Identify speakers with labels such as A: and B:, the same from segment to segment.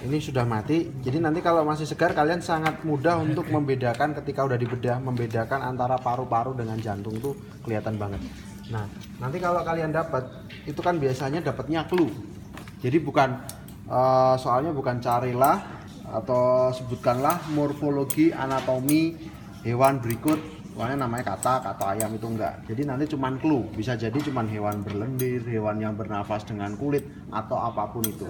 A: ini sudah mati. Jadi nanti kalau masih segar kalian sangat mudah untuk membedakan ketika udah dibedah, membedakan antara paru-paru dengan jantung tuh kelihatan banget. Nah, nanti kalau kalian dapat itu kan biasanya dapatnya clue. Jadi bukan soalnya bukan carilah atau sebutkanlah morfologi anatomi hewan berikut, soalnya namanya kata ayam itu enggak. Jadi nanti cuman clue, bisa jadi cuman hewan berlendir, hewan yang bernafas dengan kulit atau apapun itu,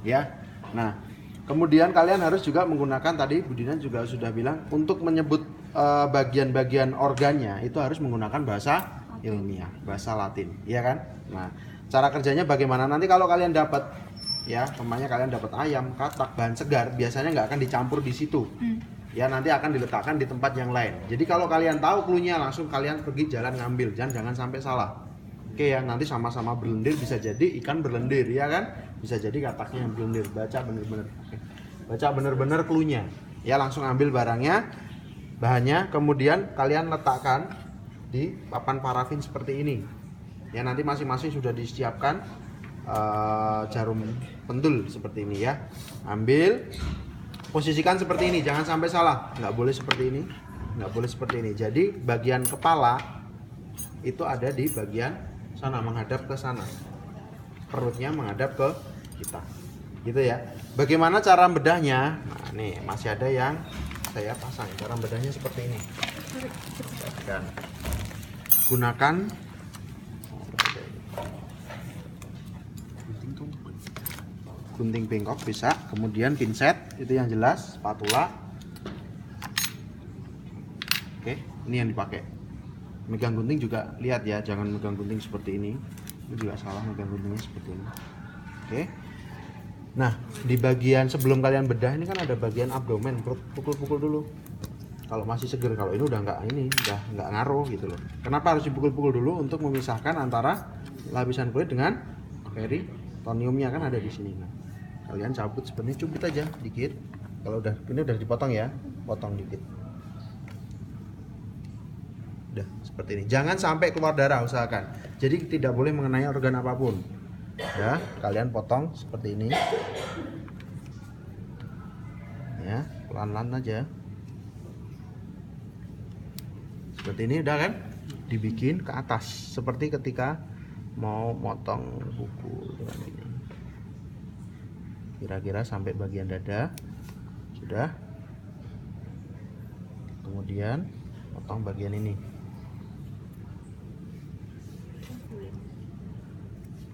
A: ya. Nah, kemudian kalian harus juga menggunakan, tadi Bu Dinan juga sudah bilang, untuk menyebut bagian-bagian organnya itu harus menggunakan bahasa ilmiah, bahasa Latin, ya kan? Nah, cara kerjanya bagaimana? Nanti kalau kalian dapat, ya, namanya kalian dapat ayam, katak, bahan segar, biasanya nggak akan dicampur di situ. Ya, nanti akan diletakkan di tempat yang lain. Jadi kalau kalian tahu clue-nya, langsung kalian pergi jalan ngambil, jangan sampai salah. Oke ya, nanti sama-sama berlendir, bisa jadi ikan berlendir, ya kan? Bisa jadi kataknya yang berlendir. Baca bener-bener. Baca bener-bener clue-nya. Ya, langsung ambil barangnya, bahannya, kemudian kalian letakkan di papan parafin seperti ini. Ya, nanti masing-masing sudah disiapkan jarum pentul seperti ini ya. Ambil, posisikan seperti ini, jangan sampai salah. Nggak boleh seperti ini, nggak boleh seperti ini. Jadi bagian kepala itu ada di bagian sana, menghadap ke sana. Perutnya menghadap ke kita, gitu ya. Bagaimana cara bedahnya? Nah, nih masih ada yang saya pasang. Cara bedahnya seperti ini. Dan gunakan gunting bengkok bisa, kemudian pinset itu yang jelas, spatula. Oke, ini yang dipakai. Megang gunting juga lihat ya, jangan megang gunting seperti ini. Itu juga salah, megang guntingnya seperti ini. Oke. Nah, di bagian sebelum kalian bedah ini kan ada bagian abdomen, pukul-pukul dulu. Kalau masih seger, kalau ini udah nggak ngaruh gitu loh. Kenapa harus dipukul-pukul dulu? Untuk memisahkan antara lapisan kulit dengan peritoniumnya, kan ada di sini. Nah, kalian cabut seperti ini, cubit aja dikit. Kalau ini udah dipotong ya, potong dikit. Udah seperti ini. Jangan sampai keluar darah, usahakan. Jadi tidak boleh mengenai organ apapun. Ya, kalian potong seperti ini. Ya, pelan-pelan aja. Seperti ini udah kan? Dibikin ke atas seperti ketika mau motong buku dengan ini. Kira-kira sampai bagian dada. Sudah. Kemudian potong bagian ini.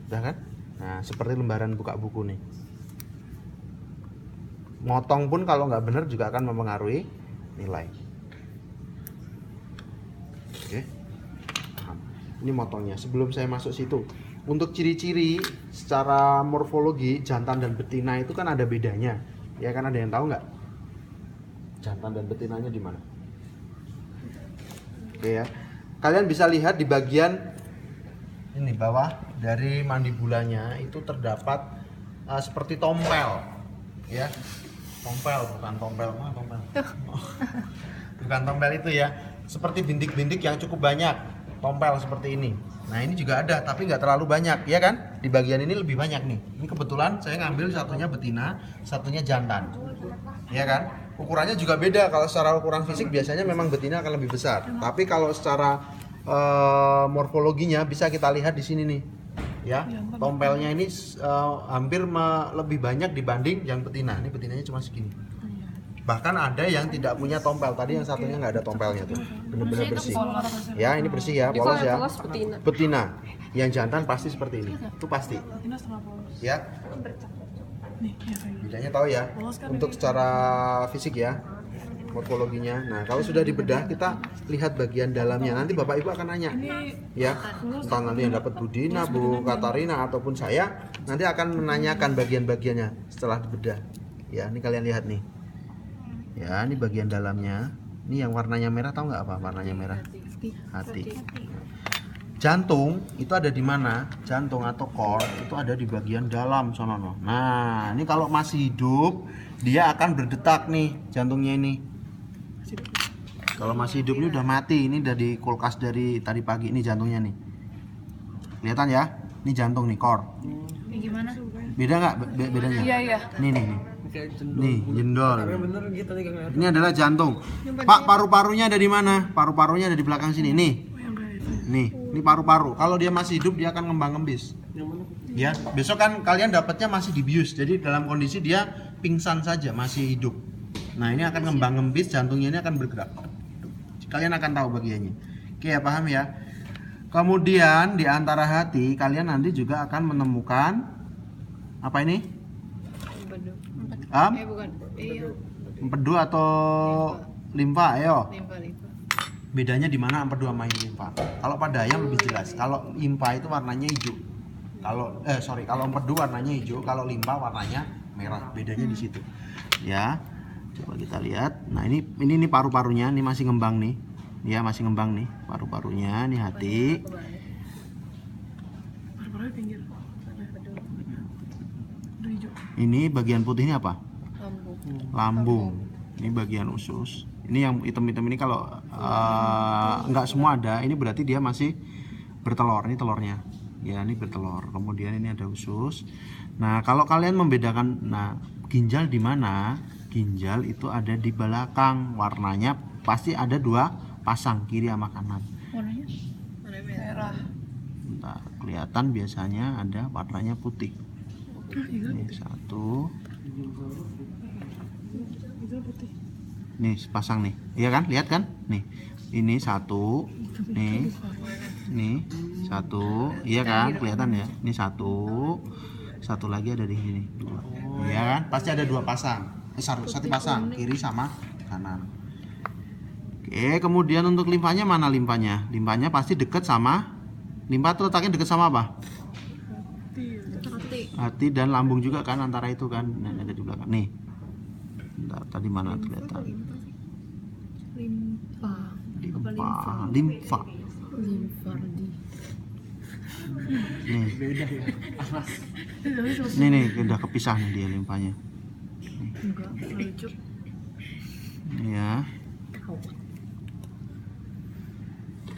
A: Udah kan? Nah, seperti lembaran buka buku nih. Motong pun kalau nggak benar juga akan mempengaruhi nilai. Oke. Paham. Ini motongnya. Sebelum saya masuk situ, untuk ciri-ciri secara morfologi jantan dan betina itu kan ada bedanya. Ya kan, ada yang tahu nggak? Jantan dan betinanya di mana? Oke ya. Kalian bisa lihat di bagian ini bawah dari mandibulanya itu terdapat seperti tompel. Ya. Tompel, bukan tompel. Bukan tompel itu ya. Seperti bintik-bintik yang cukup banyak, tompel seperti ini. Nah, ini juga ada, tapi nggak terlalu banyak, ya kan? Di bagian ini lebih banyak nih. Ini kebetulan saya ngambil satunya betina, satunya jantan, ya kan? Ukurannya juga beda. Kalau secara ukuran fisik biasanya memang betina akan lebih besar. Tapi kalau secara morfologinya bisa kita lihat di sini nih, ya. Tompelnya ini hampir lebih banyak dibanding yang betina. Ini betinanya cuma segini. Bahkan ada yang tidak punya tompel. Tadi yang satunya nggak ada tompelnya tuh, benar-benar bersih. Ya, ini bersih ya, polos ya. Betina. Yang jantan pasti seperti ini. Itu pasti. Ya. Bedanya tahu ya. Untuk secara fisik ya, morfologinya. Nah, kalau sudah dibedah, kita lihat bagian dalamnya. Nanti Bapak Ibu akan nanya, ya. Entah nanti yang dapat Bu Dina, Bu Katarina, ataupun saya, nanti akan menanyakan bagian-bagiannya setelah dibedah. Ya, ini kalian lihat nih. Ya, ini bagian dalamnya. Ini yang warnanya merah, tahu nggak apa warnanya merah? Hati. Jantung itu ada di mana? Jantung atau core itu ada di bagian dalam sana. Nah, ini kalau masih hidup dia akan berdetak nih jantungnya ini. Kalau masih hidup ini udah mati. Ini dari kulkas dari tadi pagi, ini jantungnya nih. Kelihatan ya? Ini jantung nih, core.
B: Gimana?
A: Beda nggak bedanya?
B: Iya.
A: Nih.
C: Kayak jendol.
A: Nih, jendol.
C: Tapi bener gitu tadi kan.
A: Ini adalah jantung. Pak, paru-parunya ada di mana? Paru-parunya ada di belakang sini. Nih. Ini paru-paru. Kalau dia masih hidup dia akan ngembang-ngembis.
C: Yang mana?
A: Ya, besok kan kalian dapatnya masih dibius. Jadi dalam kondisi dia pingsan saja, masih hidup. Nah, ini akan ngembang-ngembis, jantungnya ini akan bergerak. Kalian akan tahu bagiannya. Oke, ya paham ya? Kemudian di antara hati kalian nanti juga akan menemukan apa ini?
B: Bukan. Iya.
A: Empedu atau limfa, ayo.
B: Limfa.
A: Bedanya di mana empedu sama limfa? Kalau pada ayam lebih jelas. Kalau limfa itu warnanya hijau. Kalau empedu warnanya hijau, kalau limfa warnanya merah. Bedanya di situ. Ya. Coba kita lihat. Nah, ini paru-parunya, ini masih ngembang nih. Ya, masih ngembang nih paru-parunya, ini hati.
B: Paru-parunya pinggir.
A: Ini bagian putih ini apa?
B: Lambung.
A: Ini bagian usus. Ini yang hitam-hitam ini kalau nggak semua ada, ini berarti dia masih bertelur. Ini telurnya. Ya, ini bertelur. Kemudian ini ada usus. Nah, kalau kalian membedakan, ginjal di mana? Ginjal itu ada di belakang. Warnanya pasti ada dua pasang, kiri sama kanan.
B: Warnanya merah.
A: Bentar, kelihatan biasanya ada warnanya putih. Ini satu. Nih sepasang nih, iya kan? Lihat kan? Nih, ini satu. Nih satu, iya kan? Kelihatan ya? Ini satu lagi ada di sini. Dua. Iya kan? Pasti ada dua pasang. Satu pasang, kiri sama kanan. Oke, kemudian untuk limfanya mana limfanya? Limfanya pasti dekat sama. Limfa itu letaknya dekat sama apa? Hati dan lambung juga kan, antara itu kan. Nah, ada di belakang nih. Bentar, tadi mana kelihatan? Limfa. Nih udah kepisah nih dia limfanya. Ya.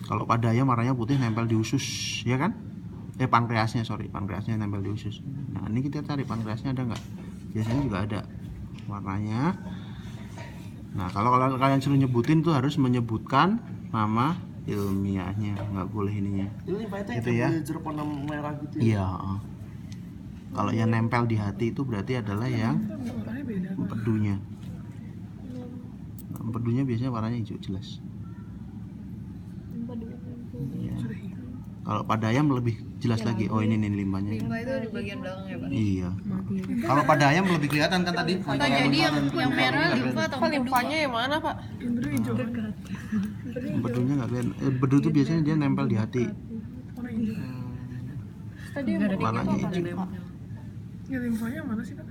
A: Kalau pada ayam warnanya putih nempel di usus, ya kan? Pankreasnya nempel di usus. Nah, ini kita cari pankreasnya ada nggak? Biasanya juga ada warnanya. Nah, kalau kalian suruh nyebutin tuh harus menyebutkan nama ilmiahnya, nggak boleh ininya.
C: Ini limfa itu
A: Gitu ya?
C: jeruk warna merah gitu ya?
A: Iya. Kalau yang nempel di hati itu berarti adalah yang empedunya. Empedunya biasanya warnanya hijau jelas. Ya. Kalau pada ayam lebih jelas lagi. Oh, ini nih limfanya.
B: Limfa itu di bagian belakang ya, Pak?
A: Iya. Kalau pada ayam lebih kelihatan kan tadi.
B: Jadi yang merah limfa atau
D: Limfanya yang mana, Pak?
A: Empedunya nggak kelihatan. Empedu itu biasanya dia nempel di hati.
D: Tadi
A: Warnanya hijau.
E: Ya limfanya mana sih Pak?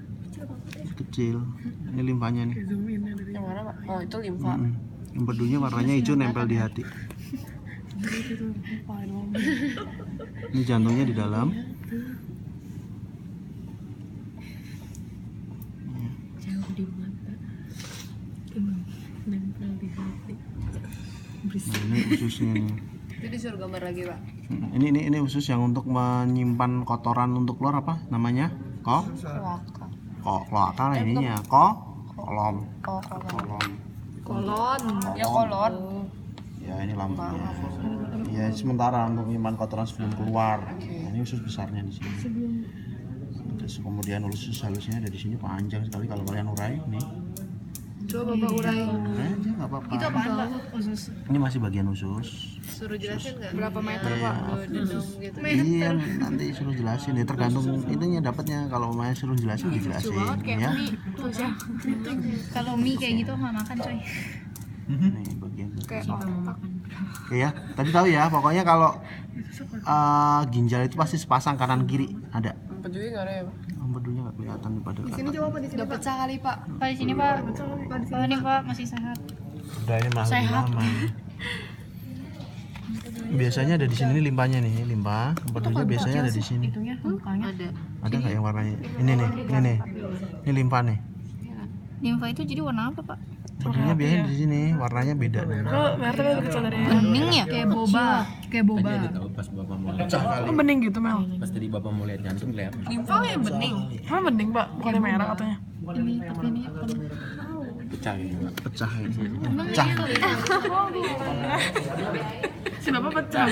A: Kecil. Ini limfanya nih.
D: yang mana, Pak? Oh, itu limfa.
A: Empedunya warnanya hijau nempel di hati. Ini jantungnya di dalam.
B: jauh di mata. Nempel di hati.
A: Nah, ini ususnya nih.
B: Itu disuruh gambar lagi, Pak.
A: Ini usus yang untuk menyimpan kotoran untuk keluar apa namanya? Kloaka lah ininya. Kolon.
D: Kolon. Ya kolon.
A: Ya, ini lambungnya. Ya, sementara untuk menyimpan kotoran sebelum keluar. Nah, ini usus besarnya di sini. Terus kemudian usus halusnya ada di sini panjang sekali kalau kalian urai nih.
B: Coba Bapak urai.
A: Urai aja nggak apa-apa.
B: Itu apaan, Pak? Usus.
A: Ini masih bagian usus.
B: Suruh jelasin nggak?
D: Berapa meter,
A: Iya.
D: Pak?
B: Gitu.
A: Iya, nanti suruh jelasin ya, tergantung itunya dapatnya. Kalau mau suruh jelasin dijelasin ya.
F: Kalau mie kayak gitu nggak makan coy.
A: Nih bagian oke ya, tadi tahu ya, pokoknya kalau ginjal itu pasti sepasang kanan kiri ada.
D: Empedunya nggak ada ya, Pak?
A: Empedunya nggak kelihatan pada
B: Di sini coba Pak, di sini. Udah pecah kali, Pak.
F: Pak di sini Pak. Pak ini Pak masih sehat.
A: udah ini masih lama. Biasanya ada di sini limpahnya nih, limpah. Empedunya biasanya ada di sini. Ada nggak yang warnanya? Ini nih, ini limpah nih.
F: Limfa itu jadi warna apa Pak?
A: Beningnya biasanya di sini, warnanya beda.
E: Oh, merah tapi lebih kecil dari
F: Bening ya? Kayak boba. Kayak boba.
G: Tadi ada tahu pas bapak mau lihat.
E: Oh, bening gitu, Mel.
G: Pas tadi bapak mau lihat jantung kelihatan.
D: Limfa yang bening.
E: Emang bening, Pak? Bukannya merah katanya.
F: Ini tapi ini
G: Pecah gitu Pak.
A: Pecah ini. Pecah.
E: Si Bapak pecah.